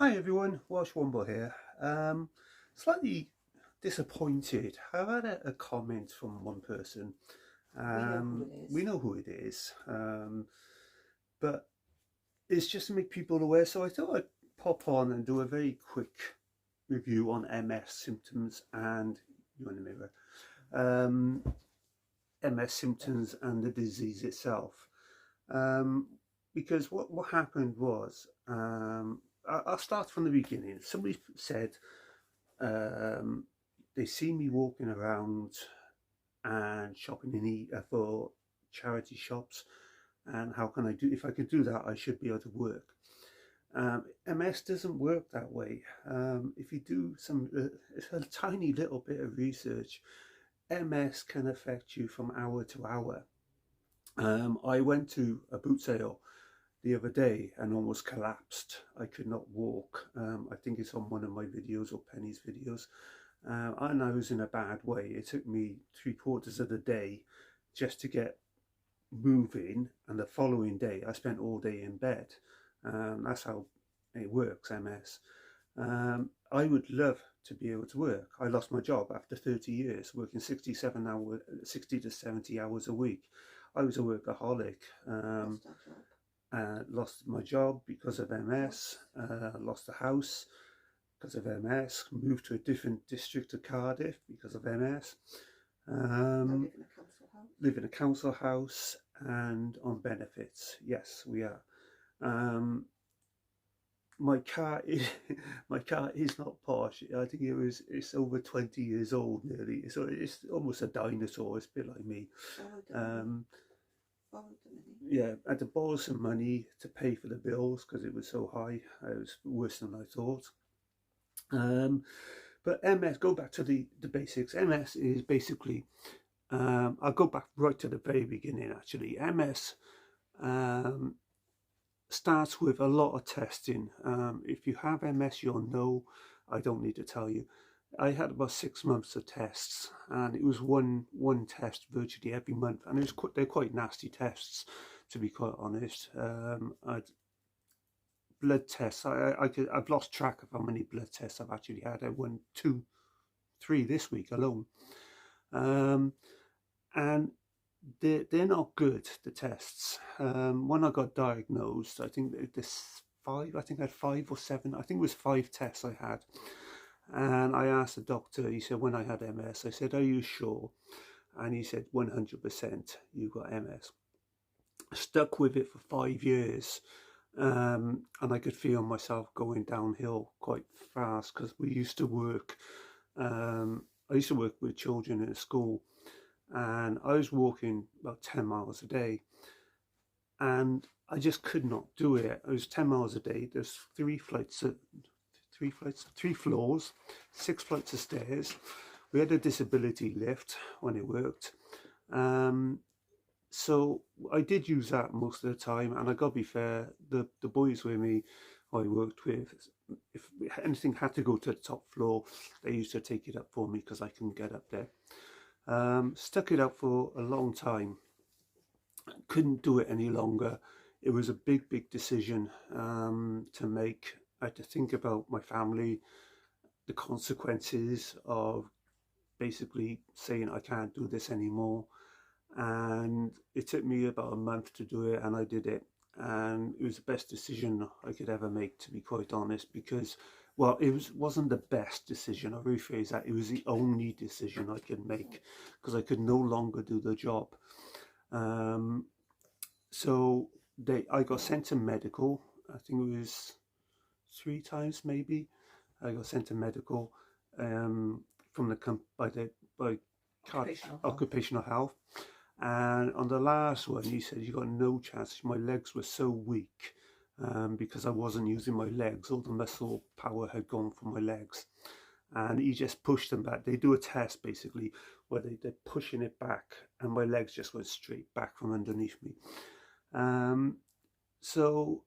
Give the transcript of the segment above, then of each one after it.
Hi everyone, Welsh Womble here. Slightly disappointed. I've had a comment from one person. We know who it We is. know who it is, but it's just to make people aware. So I thought I'd pop on and do a very quick review on MS symptoms and you in the mirror, um, MS symptoms and the disease itself. Um, because what happened was, I'll start from the beginning. Somebody said Um, they see me walking around and shopping for charity shops. And how can I do? If I could do that, I should be able to work. MS doesn't work that way. If you do a tiny little bit of research, MS can affect you from hour to hour. I went to a boot sale the other day and almost collapsed. I could not walk. I think it's on one of my videos or Penny's videos. And I was in a bad way. It took me 3/4 of the day just to get moving, and the following day I spent all day in bed. That's how it works, MS. I would love to be able to work. I lost my job after 30 years, working 60 to 70 hours a week. I was a workaholic. Lost our job. Lost my job because of MS. Lost the house because of MS, moved to a different district of Cardiff because of MS, I live in a council house. live in a council house and on benefits. Yes, we are. Um, my car is my car is not posh. I think it's over 20 years old nearly. So it's almost a dinosaur. It's a bit like me. Borrowed the money. Um, Borrowed the money. yeah, I had to borrow some money to pay for the bills because it was so high. It was worse than I thought. Um, But MS, go back to the basics. MS is basically, I'll go back right to the very beginning actually. MS um, starts with a lot of testing. If you have MS, you'll know. I don't need to tell you. I had about 6 months of tests, and it was one test virtually every month, and they're quite nasty tests, to be quite honest. I'd blood tests. I've lost track of how many blood tests I've actually had. I won 2, 3 this week alone. Um, and they're not good, the tests. When I got diagnosed, I think I think I had 5 or 7, I think it was 5 tests I had. And I asked the doctor, he said, when I had MS, I said, are you sure? And he said, 100% you got MS. I stuck with it for 5 years. And I could feel myself going downhill quite fast because we used to work. I used to work with children in a school, and I was walking about 10 miles a day, and I just could not do it. It was 10 miles a day. There's 3 floors, 6 flights of stairs. We had a disability lift when it worked. Um, so I did use that most of the time, and I got to be fair, the boys with me I worked with, if anything had to go to the top floor, they used to take it up for me because I couldn't get up there. Stuck it out for a long time, couldn't do it any longer. It was a big decision to make. I had to think about my family, the consequences of basically saying I can't do this anymore. And it took me about a month to do it, and I did it. And it was the best decision I could ever make, to be quite honest, because, well, wasn't the best decision. I rephrase that. It was the only decision I could make because I could no longer do the job. Um, so I got sent to medical. I think it was 3 times maybe. I got sent to medical from by Occupational health. occupational health. And on the last one, he said, you got no chance. My legs were so weak because I wasn't using my legs. All the muscle power had gone from my legs. And he just pushed them back. They do a test basically where they're pushing it back, and my legs just went straight back from underneath me. Um, so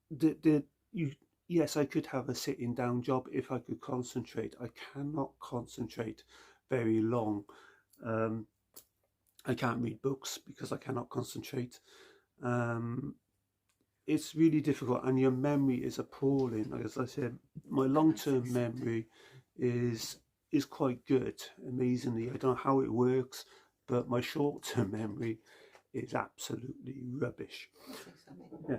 the you yes, I could have a sitting down job if I could concentrate. I cannot concentrate very long. Um, I can't read books because I cannot concentrate. Um, it's really difficult, and your memory is appalling. Like, as I said, my long-term memory is quite good, amazingly. I don't know how it works, but my short-term memory is absolutely rubbish. Yeah.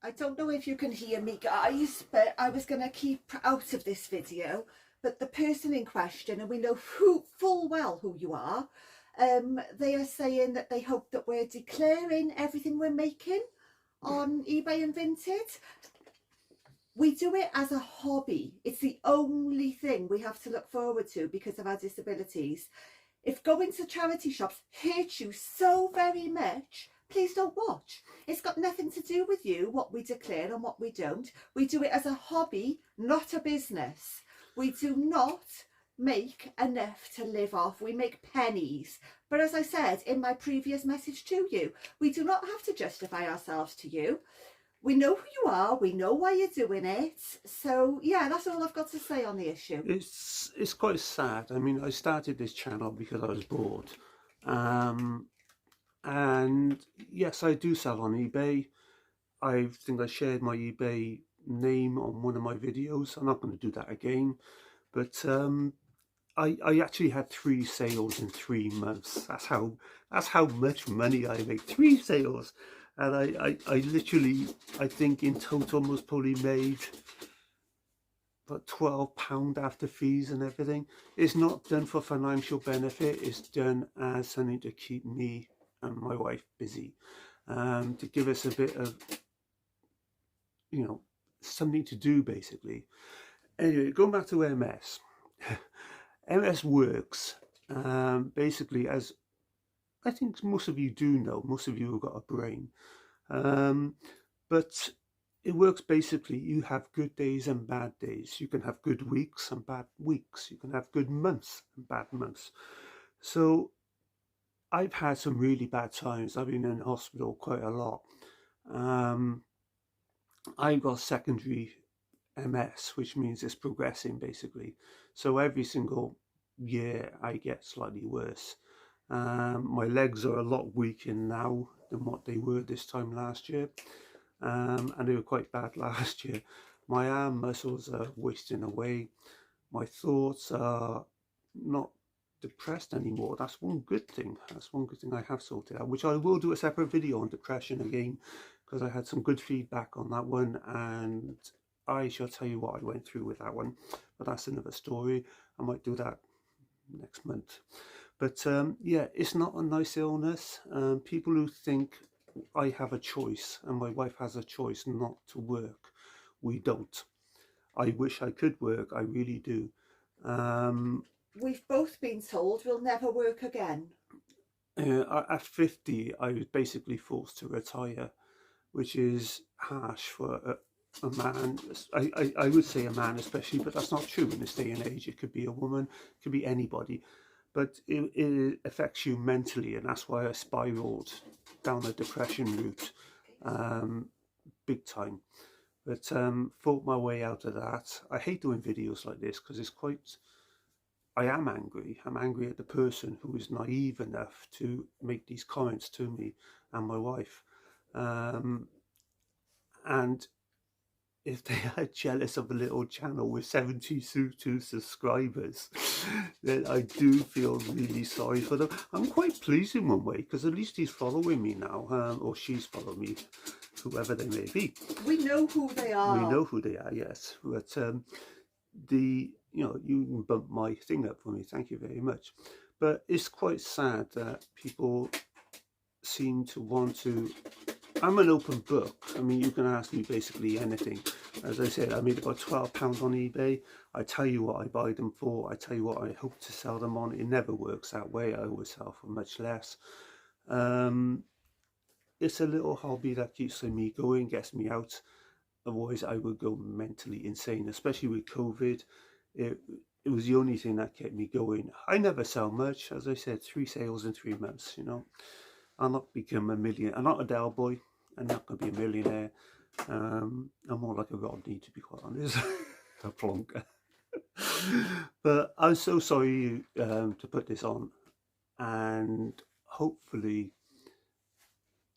I don't know if you can hear me, guys, but I was going to keep out of this video. But the person in question, and we know full well who you are, they are saying that they hope that we're declaring everything we're making on eBay and Vinted. We do it as a hobby. It's the only thing we have to look forward to because of our disabilities. If going to charity shops hurts you so very much, please don't watch. It's got nothing to do with you, what we declare and what we don't. We do it as a hobby, not a business. We do not make enough to live off. We make pennies. But as I said in my previous message to you, we do not have to justify ourselves to you. We know who you are, we know why you're doing it. So yeah, that's all I've got to say on the issue. It's quite sad. I mean, I started this channel because I was bored. And yes, I do sell on eBay. I think I shared my eBay name on one of my videos. I'm not going to do that again. But I actually had 3 sales in 3 months. That's how much money I make. 3 sales. And I literally, I think in total most probably made about £12 after fees and everything. It's not done for financial benefit. It's done as something to keep me and my wife busy, to give us a bit of, you know, something to do basically. Anyway, going back to MS. MS works basically, as I think most of you do know, most of you have got a brain, but it works basically, you have good days and bad days. You can have good weeks and bad weeks. You can have good months and bad months. So I've had some really bad times. I've been in hospital quite a lot. I've got secondary MS, which means it's progressing basically. So every single year I get slightly worse. My legs are a lot weaker now than what they were this time last year, and they were quite bad last year. My arm muscles are wasting away. My thoughts are not depressed anymore. That's one good thing. That's one good thing I have sorted out, which I will do a separate video on depression again, because I had some good feedback on that one, and I shall tell you what I went through with that one, but that's another story. I might do that next month. But yeah, it's not a nice illness. People who think I have a choice and my wife has a choice not to work, we don't. I wish I could work, I really do. We've both been told we'll never work again. At 50, I was basically forced to retire, which is harsh for a man. I would say a man especially, but that's not true in this day and age. It could be a woman, it could be anybody. But it affects you mentally, and that's why I spiraled down the depression route big time. But fought my way out of that. I hate doing videos like this because it's quite... I am angry. I'm angry at the person who is naive enough to make these comments to me and my wife. And if they are jealous of a little channel with 72 subscribers, then I do feel really sorry for them. I'm quite pleased in one way, because at least he's following me now, or she's following me, whoever they may be. We know who they are. We know who they are, yes. But you can bump my thing up for me, thank you very much. But it's quite sad that people seem to want to... I'm an open book. I mean, you can ask me basically anything. As I said, I made about £12 on eBay. I tell you what I buy them for. I tell you what I hope to sell them on. It never works that way. I always sell for much less. It's a little hobby that keeps me going, gets me out. Otherwise, I would go mentally insane, especially with COVID. It was the only thing that kept me going. I never sell much. As I said, 3 sales in 3 months, you know. I'll not become a millionaire. I'm not a Dell boy. I'm not going to be a millionaire. I'm more like a Rodney, to be quite honest. A plonker. But I'm so sorry to put this on. And hopefully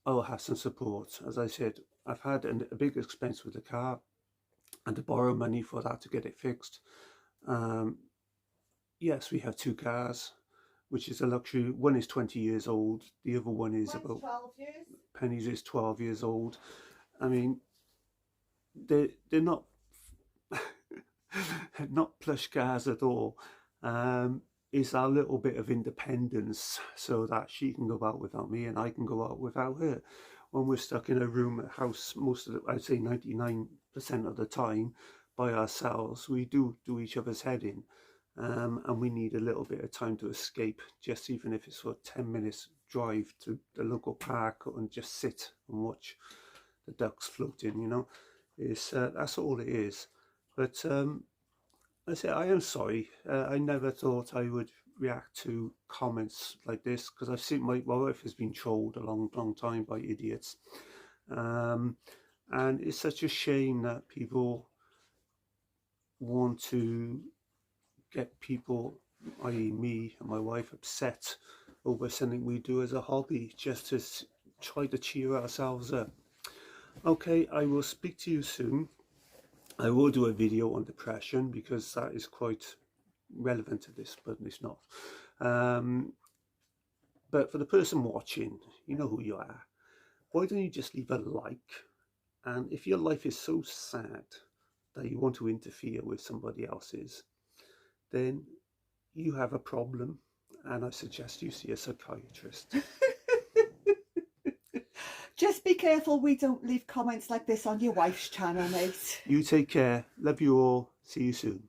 I will have some support. As I said, I've had a big expense with the car and to borrow money for that to get it fixed. Yes, we have two cars, which is a luxury. One is 20 years old. The other one is Mine's about 12 years. Penny's is 12 years old. I mean, they're not not plush cars at all. It's our little bit of independence so that she can go out without me and I can go out without her. When we're stuck in a room, a house, most of the, I'd say 99% of the time by ourselves, we do each other's head in. And we need a little bit of time to escape, just even if it's for 10 minutes drive to the local park and just sit and watch the ducks floating, you know. It's, that's all it is. But I say I am sorry. I never thought I would react to comments like this because I've seen my wife has been trolled a long time by idiots, and it's such a shame that people want to get people, i.e., me and my wife, upset over something we do as a hobby just to try to cheer ourselves up. Okay, I will speak to you soon. I will do a video on depression because that is quite relevant to this, but it's not. But for the person watching, you know who you are. Why don't you just leave a like? And if your life is so sad that you want to interfere with somebody else's, then you have a problem, and I suggest you see a psychiatrist. Just be careful we don't leave comments like this on your wife's channel, mate. You take care. Love you all. See you soon.